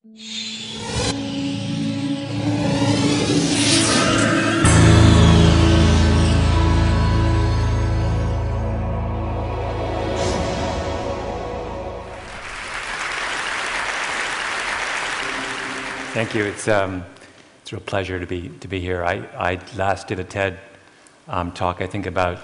Thank you. It's a real pleasure to be here. I last did a TED talk, I think about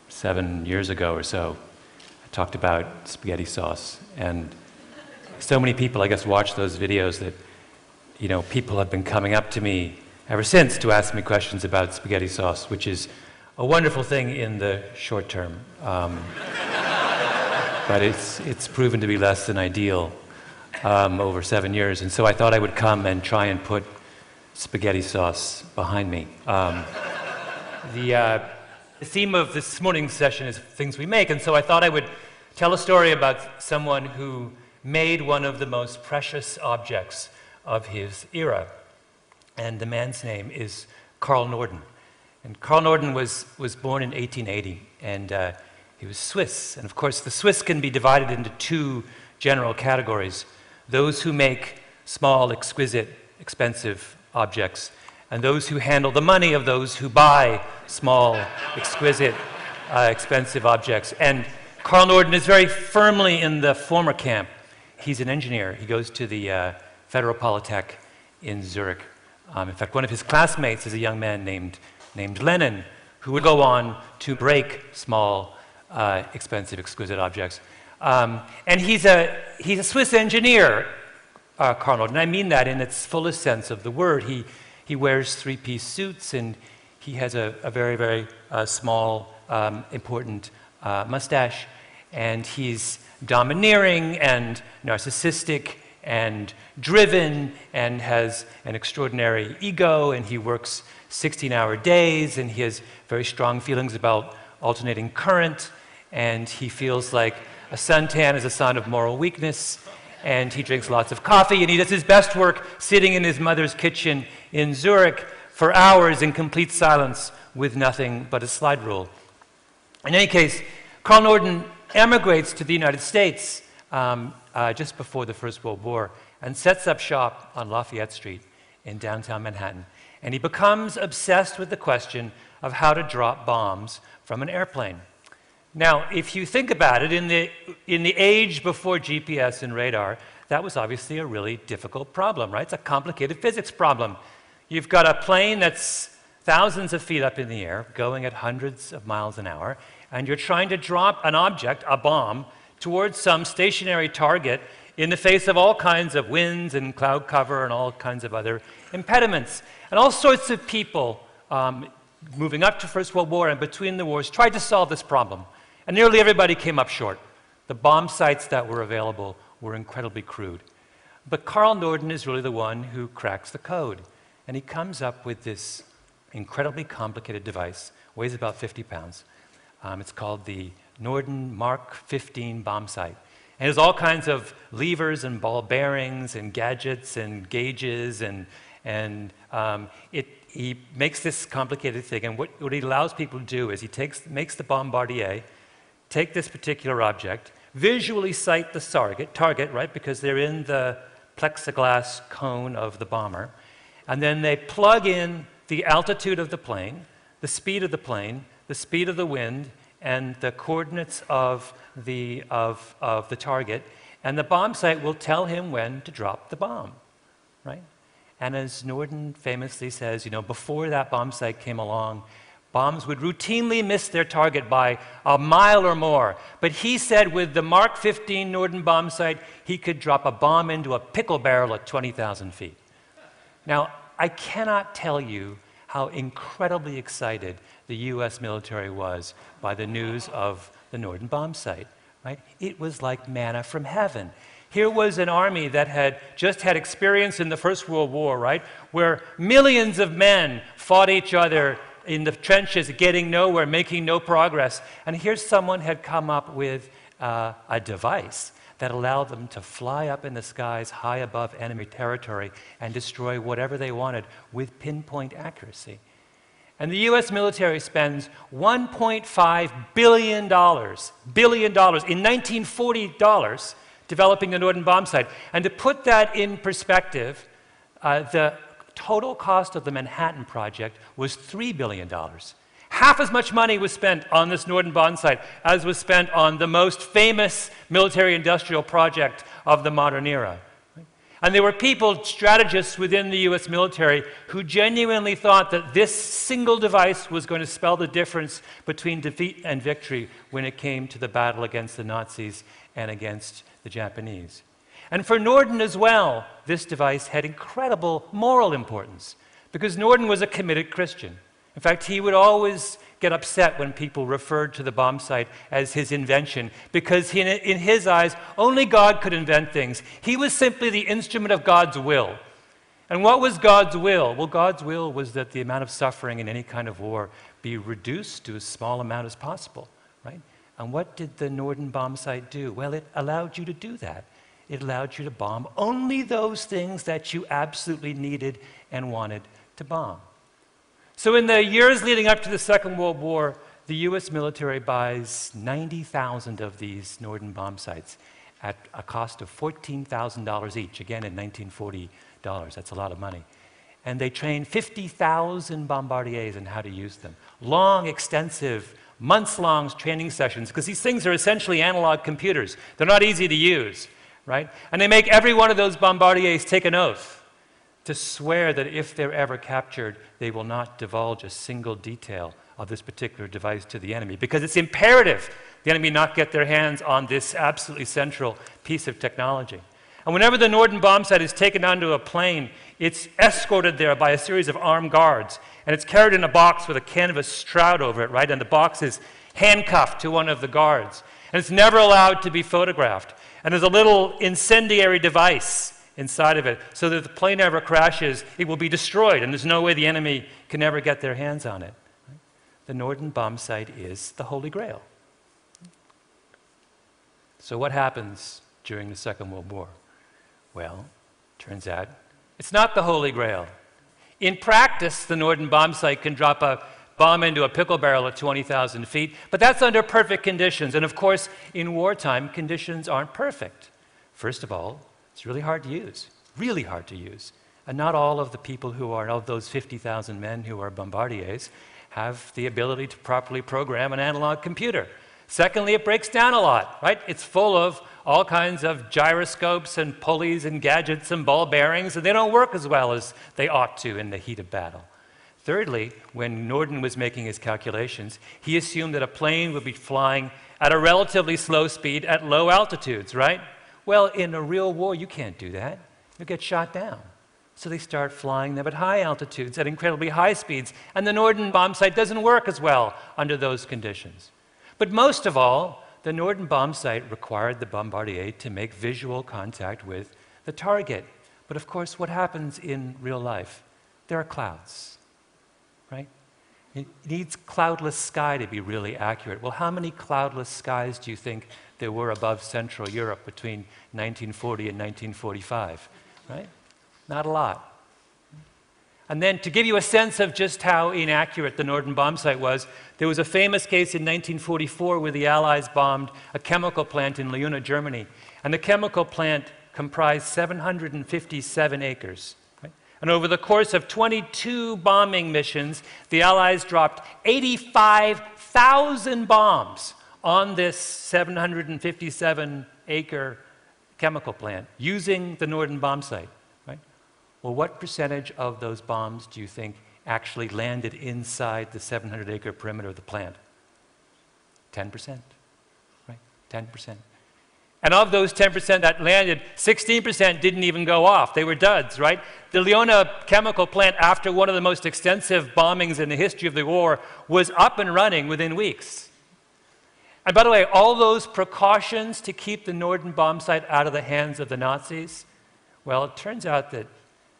7 years ago or so. I talked about spaghetti sauce, and so many people, I guess, watch those videos that, people have been coming up to me ever since to ask me questions about spaghetti sauce, which is a wonderful thing in the short term, but it's proven to be less than ideal over 7 years, and so I thought I would come and try and put spaghetti sauce behind me. The theme of this morning's session is things we make, and so I thought I would tell a story about someone who made one of the most precious objects of his era, and the man's name is Carl Norden. And Carl Norden was born in 1880, and he was Swiss, and of course the Swiss can be divided into two general categories: those who make small, exquisite, expensive objects, and those who handle the money of those who buy small, exquisite, expensive objects. And Carl Norden is very firmly in the former camp. He's an engineer. He goes to the Federal Polytech in Zurich. In fact, one of his classmates is a young man named Lenin, who would go on to break small, expensive, exquisite objects. And he's a Swiss engineer, Carl Norden. I mean that in its fullest sense of the word. He wears three-piece suits, and he has a very, very small, important mustache. And he's domineering and narcissistic and driven and has an extraordinary ego, and he works 16-hour days, and he has very strong feelings about alternating current, and he feels like a suntan is a sign of moral weakness, and he drinks lots of coffee, and he does his best work sitting in his mother's kitchen in Zurich for hours in complete silence with nothing but a slide rule. In any case, Carl Norden emigrates to the United States just before the First World War and sets up shop on Lafayette Street in downtown Manhattan. And he becomes obsessed with the question of how to drop bombs from an airplane. Now, if you think about it, in the age before GPS and radar, that was obviously a really difficult problem, right? It's a complicated physics problem. You've got a plane that's thousands of feet up in the air, going at hundreds of miles an hour, and you're trying to drop an object, a bomb, towards some stationary target in the face of all kinds of winds and cloud cover and all kinds of other impediments. And all sorts of people moving up to First World War and between the wars tried to solve this problem. And nearly everybody came up short. The bomb sites that were available were incredibly crude. But Carl Norden is really the one who cracks the code. And he comes up with this incredibly complicated device, weighs about 50 pounds. It's called the Norden Mark 15 bomb sight. And there's all kinds of levers and ball bearings and gadgets and gauges, and he makes this complicated thing. And what he allows people to do is he makes the bombardier take this particular object, visually sight the target, right, because they're in the plexiglass cone of the bomber, and then they plug in the altitude of the plane, the speed of the plane, the speed of the wind, and the coordinates of the target, and the bomb sight will tell him when to drop the bomb, right? And as Norden famously says, before that bomb sight came along, bombs would routinely miss their target by a mile or more. But he said with the Mark 15 Norden bomb sight, he could drop a bomb into a pickle barrel at 20,000 feet. Now, I cannot tell you how incredibly excited the US military was by the news of the Norden bomb sight, right? It was like manna from heaven. Here was an army that had just had experience in the First World War, right? Where millions of men fought each other in the trenches, getting nowhere, making no progress. And here someone had come up with a device that allowed them to fly up in the skies high above enemy territory and destroy whatever they wanted with pinpoint accuracy. And the US military spends $1.5 billion in 1940 dollars developing the Norden bomb sight. And to put that in perspective, the total cost of the Manhattan Project was $3 billion. Half as much money was spent on this Norden bomb sight as was spent on the most famous military-industrial project of the modern era. And there were people, strategists within the US military, who genuinely thought that this single device was going to spell the difference between defeat and victory when it came to the battle against the Nazis and against the Japanese. And for Norden as well, this device had incredible moral importance, because Norden was a committed Christian. In fact, he would always get upset when people referred to the bomb sight as his invention, because in his eyes, only God could invent things. He was simply the instrument of God's will. And what was God's will? Well, God's will was that the amount of suffering in any kind of war be reduced to as small amount as possible, right? And what did the Norden bomb sight do? Well, it allowed you to do that. It allowed you to bomb only those things that you absolutely needed and wanted to bomb. So in the years leading up to the Second World War, the US military buys 90,000 of these Norden bomb sights at a cost of $14,000 each, again in 1940 dollars. That's a lot of money. And they train 50,000 bombardiers in how to use them. Long, extensive, months-long training sessions, because these things are essentially analog computers. They're not easy to use, right? And they make every one of those bombardiers take an oath to swear that if they're ever captured, they will not divulge a single detail of this particular device to the enemy, because it's imperative the enemy not get their hands on this absolutely central piece of technology. And whenever the Norden bomb sight is taken onto a plane, it's escorted there by a series of armed guards, and it's carried in a box with a canvas shroud over it, right? And the box is handcuffed to one of the guards. And it's never allowed to be photographed. And there's a little incendiary device inside of it, so that if the plane ever crashes, it will be destroyed, and there's no way the enemy can ever get their hands on it. The Norden bomb sight is the Holy Grail. So what happens during the Second World War? Well, turns out it's not the Holy Grail. In practice, the Norden bomb sight can drop a bomb into a pickle barrel at 20,000 feet, but that's under perfect conditions. And of course, in wartime, conditions aren't perfect. First of all, it's really hard to use, really hard to use. And not all of the people who are, of those 50,000 men who are bombardiers, have the ability to properly program an analog computer. Secondly, it breaks down a lot, right? It's full of all kinds of gyroscopes and pulleys and gadgets and ball bearings, and they don't work as well as they ought to in the heat of battle. Thirdly, when Norden was making his calculations, he assumed that a plane would be flying at a relatively slow speed at low altitudes, right? Well, in a real war, you can't do that. You'll get shot down. So they start flying them at high altitudes, at incredibly high speeds, and the Norden bomb sight doesn't work as well under those conditions. But most of all, the Norden bomb sight required the bombardier to make visual contact with the target. But of course, what happens in real life? There are clouds, right? It needs cloudless sky to be really accurate. Well, how many cloudless skies do you think there were above Central Europe between 1940 and 1945, right? Not a lot. And then to give you a sense of just how inaccurate the Norden bomb sight was, there was a famous case in 1944 where the Allies bombed a chemical plant in Leuna, Germany. And the chemical plant comprised 757 acres. And over the course of 22 bombing missions, the Allies dropped 85,000 bombs on this 757-acre chemical plant using the Norden bomb sight. Right? Well, what percentage of those bombs do you think actually landed inside the 700-acre perimeter of the plant? 10%. Right? 10%. And of those 10% that landed, 16% didn't even go off. They were duds, right? The Leuna chemical plant, after one of the most extensive bombings in the history of the war, was up and running within weeks. And by the way, all those precautions to keep the Norden bomb sight out of the hands of the Nazis, well, it turns out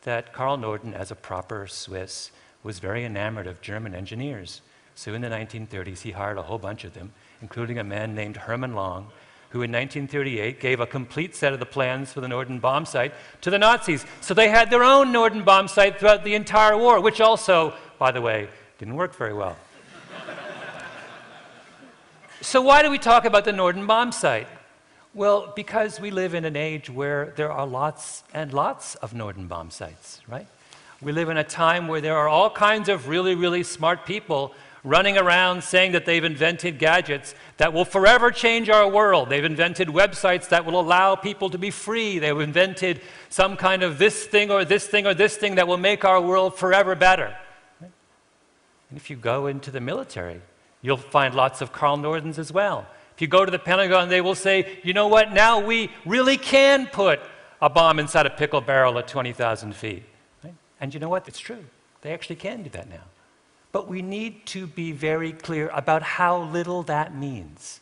that Karl Norden, as a proper Swiss, was very enamored of German engineers. So in the 1930s, he hired a whole bunch of them, including a man named Hermann Long, who in 1938 gave a complete set of the plans for the Norden bomb sight to the Nazis. So they had their own Norden bomb sight throughout the entire war, which also, by the way, didn't work very well. So why do we talk about the Norden bomb sight? Well, because we live in an age where there are lots and lots of Norden bomb sites, right? We live in a time where there are all kinds of really, really smart people running around saying that they've invented gadgets that will forever change our world. They've invented websites that will allow people to be free. They've invented some kind of this thing or this thing or this thing that will make our world forever better. Right? And if you go into the military, you'll find lots of Carl Nordens as well. If you go to the Pentagon, they will say, you know what, now we really can put a bomb inside a pickle barrel at 20,000 feet. Right? And you know what, it's true. They actually can do that now. But we need to be very clear about how little that means.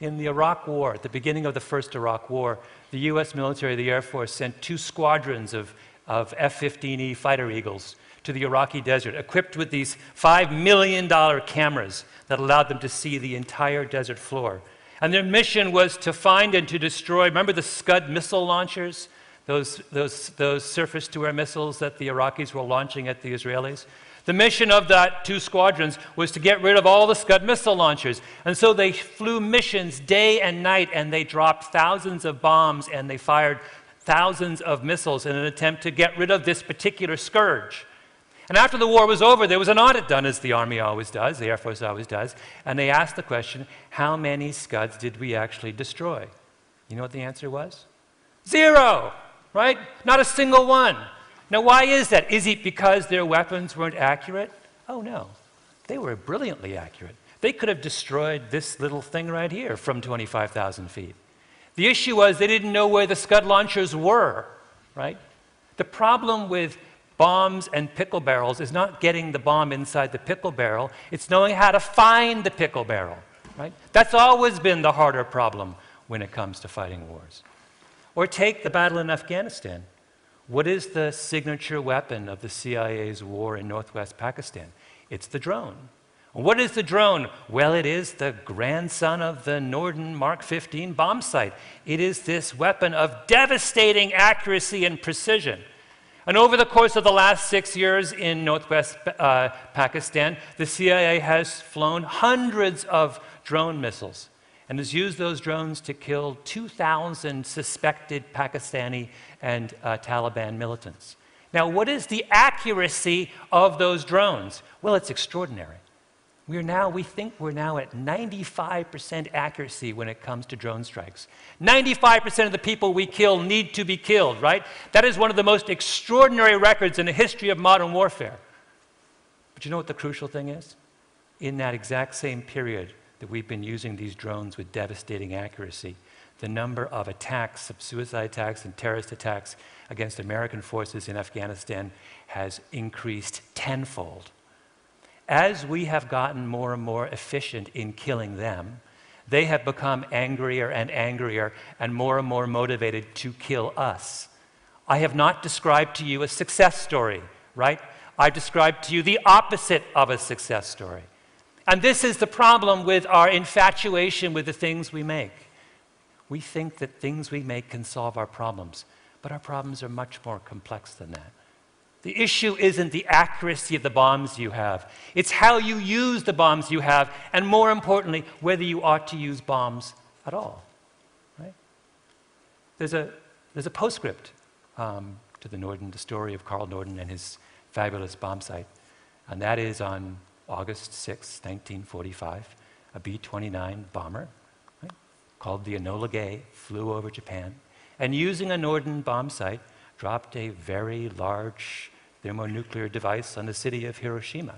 In the Iraq War, at the beginning of the first Iraq War, the US military, the Air Force, sent 2 squadrons of F-15E fighter Eagles to the Iraqi desert, equipped with these $5 million cameras that allowed them to see the entire desert floor. And their mission was to find and to destroy, remember the Scud missile launchers? Those surface-to-air missiles that the Iraqis were launching at the Israelis? The mission of that 2 squadrons was to get rid of all the Scud missile launchers. And so they flew missions day and night, and they dropped thousands of bombs, and they fired thousands of missiles in an attempt to get rid of this particular scourge. And after the war was over, there was an audit done, as the Army always does, the Air Force always does, and they asked the question, how many Scuds did we actually destroy? You know what the answer was? 0, right? Not a single one. Now, why is that? Is it because their weapons weren't accurate? Oh, no. They were brilliantly accurate. They could have destroyed this little thing right here from 25,000 feet. The issue was they didn't know where the Scud launchers were, right? The problem with bombs and pickle barrels is not getting the bomb inside the pickle barrel, it's knowing how to find the pickle barrel, right? That's always been the harder problem when it comes to fighting wars. Or take the battle in Afghanistan. What is the signature weapon of the CIA's war in northwest Pakistan? It's the drone. What is the drone? Well, it is the grandson of the Norden Mark 15 bomb sight. It is this weapon of devastating accuracy and precision. And over the course of the last 6 years in northwest Pakistan, the CIA has flown hundreds of drone missiles and has used those drones to kill 2,000 suspected Pakistani and Taliban militants. Now, what is the accuracy of those drones? Well, it's extraordinary. We think we're now at 95% accuracy when it comes to drone strikes. 95% of the people we kill need to be killed, right? That is one of the most extraordinary records in the history of modern warfare. But you know what the crucial thing is? In that exact same period that we've been using these drones with devastating accuracy, the number of attacks, of suicide attacks and terrorist attacks against American forces in Afghanistan has increased tenfold. As we have gotten more and more efficient in killing them, they have become angrier and more motivated to kill us. I have not described to you a success story, right? I've described to you the opposite of a success story. And this is the problem with our infatuation with the things we make. We think that things we make can solve our problems, but our problems are much more complex than that. The issue isn't the accuracy of the bombs you have. It's how you use the bombs you have, and more importantly, whether you ought to use bombs at all. Right? There's a postscript to the Norden, the story of Carl Norden and his fabulous bomb sight, and that is on August 6, 1945, a B-29 bomber, right, called the Enola Gay flew over Japan, and using a Norden bomb sight, dropped a very large thermonuclear device on the city of Hiroshima,